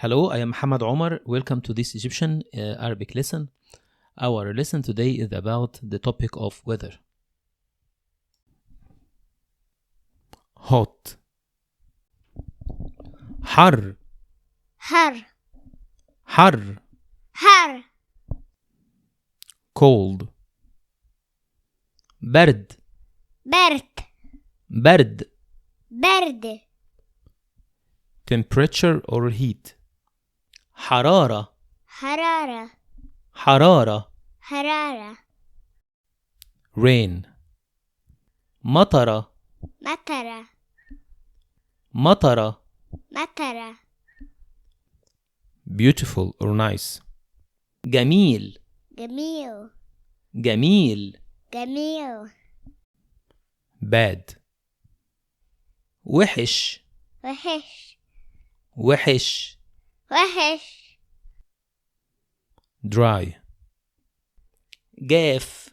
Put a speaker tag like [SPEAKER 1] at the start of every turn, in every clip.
[SPEAKER 1] Hello, I am Muhammad Omar. Welcome to this Egyptian Arabic lesson. Our lesson today is about the topic of weather. Hot. حر.
[SPEAKER 2] حر
[SPEAKER 1] حر.
[SPEAKER 2] حر
[SPEAKER 1] Cold. برد.
[SPEAKER 2] برد
[SPEAKER 1] برد.
[SPEAKER 2] برد
[SPEAKER 1] Temperature or heat. حرارة.
[SPEAKER 2] حرارة
[SPEAKER 1] حرارة.
[SPEAKER 2] حرارة
[SPEAKER 1] Rain. مطرة.
[SPEAKER 2] مطرة
[SPEAKER 1] مطرة.
[SPEAKER 2] مطرة
[SPEAKER 1] Beautiful or nice. جميل.
[SPEAKER 2] جميل
[SPEAKER 1] جميل.
[SPEAKER 2] جميل
[SPEAKER 1] Bad. وحش.
[SPEAKER 2] وحش
[SPEAKER 1] وحش.
[SPEAKER 2] وحش
[SPEAKER 1] Dry. جاف.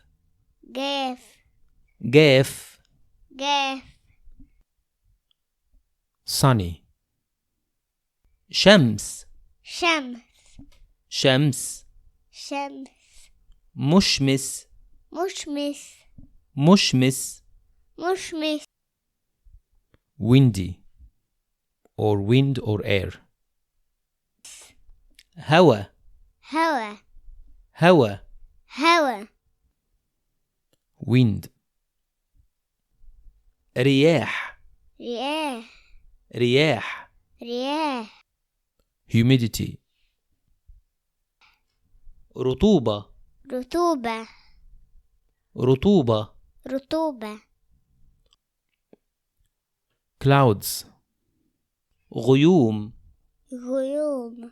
[SPEAKER 2] جاف
[SPEAKER 1] جاف.
[SPEAKER 2] جاف
[SPEAKER 1] Sunny. شمس.
[SPEAKER 2] شمس
[SPEAKER 1] شمس.
[SPEAKER 2] شمس
[SPEAKER 1] مشمس.
[SPEAKER 2] مشمس
[SPEAKER 1] مشمس.
[SPEAKER 2] مشمس
[SPEAKER 1] Windy or wind or air. هوا.
[SPEAKER 2] هوا
[SPEAKER 1] هوا.
[SPEAKER 2] هوا
[SPEAKER 1] Wind. رياح.
[SPEAKER 2] رياح
[SPEAKER 1] رياح.
[SPEAKER 2] رياح
[SPEAKER 1] Humidity. رطوبة.
[SPEAKER 2] رطوبة
[SPEAKER 1] رطوبة.
[SPEAKER 2] رطوبة
[SPEAKER 1] Clouds. غيوم.
[SPEAKER 2] غيوم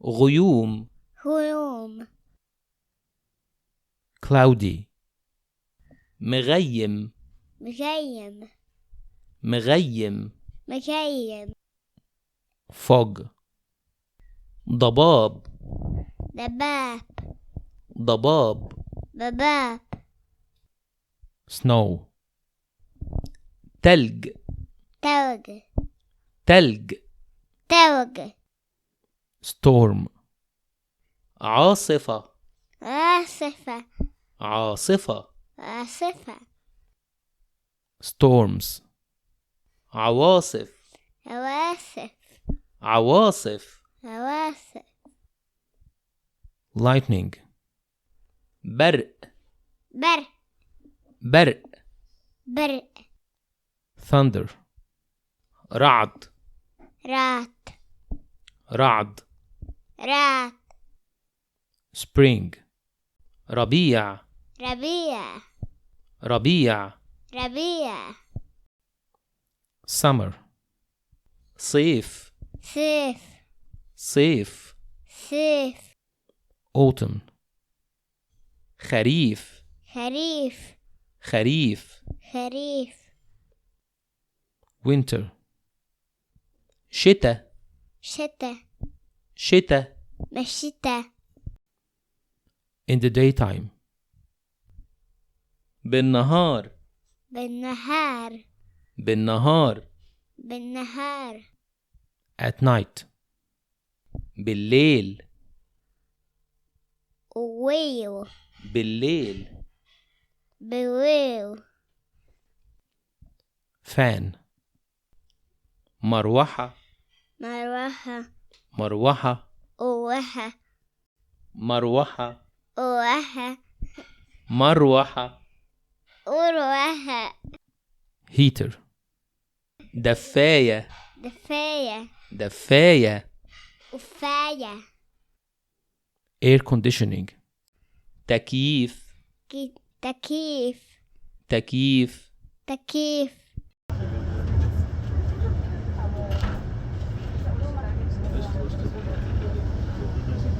[SPEAKER 1] غيوم.
[SPEAKER 2] غيوم
[SPEAKER 1] Cloudy. مغيم.
[SPEAKER 2] مغيم
[SPEAKER 1] مغيم.
[SPEAKER 2] مغيم
[SPEAKER 1] Fog. ضباب.
[SPEAKER 2] دباب
[SPEAKER 1] ضباب.
[SPEAKER 2] ضباب
[SPEAKER 1] Snow. تلج.
[SPEAKER 2] توج
[SPEAKER 1] تلج.
[SPEAKER 2] توج
[SPEAKER 1] Storm. عاصفة.
[SPEAKER 2] عاصفة
[SPEAKER 1] عاصفة.
[SPEAKER 2] عاصفة
[SPEAKER 1] Storms. عواصف.
[SPEAKER 2] عواصف
[SPEAKER 1] عواصف.
[SPEAKER 2] عواصف
[SPEAKER 1] Lightning. برق.
[SPEAKER 2] برق
[SPEAKER 1] برق.
[SPEAKER 2] برق
[SPEAKER 1] Thunder. رعد.
[SPEAKER 2] رعد
[SPEAKER 1] رعد.
[SPEAKER 2] رعد
[SPEAKER 1] Spring. ربيع.
[SPEAKER 2] ربيع
[SPEAKER 1] ربيع.
[SPEAKER 2] ربيع
[SPEAKER 1] Summer. صيف.
[SPEAKER 2] صيف
[SPEAKER 1] صيف.
[SPEAKER 2] صيف
[SPEAKER 1] Autumn. خريف.
[SPEAKER 2] خريف
[SPEAKER 1] خريف.
[SPEAKER 2] خريف
[SPEAKER 1] Winter. شتاء.
[SPEAKER 2] شتاء
[SPEAKER 1] شتاء.
[SPEAKER 2] مشتاء
[SPEAKER 1] In the daytime. بالنهار.
[SPEAKER 2] بالنهار
[SPEAKER 1] بالنهار.
[SPEAKER 2] بالنهار
[SPEAKER 1] At night. بالليل.
[SPEAKER 2] ويو
[SPEAKER 1] بالليل.
[SPEAKER 2] بويو
[SPEAKER 1] Fan. مروحة.
[SPEAKER 2] مروحة
[SPEAKER 1] مروحة.
[SPEAKER 2] أوحة
[SPEAKER 1] مروحة.
[SPEAKER 2] أوحة
[SPEAKER 1] مروحة.
[SPEAKER 2] أروحة
[SPEAKER 1] Heater. دفاية.
[SPEAKER 2] دفاية
[SPEAKER 1] دفاية.
[SPEAKER 2] وفاية
[SPEAKER 1] Air conditioning. تكييف.
[SPEAKER 2] تكييف
[SPEAKER 1] تكييف.
[SPEAKER 2] تكييف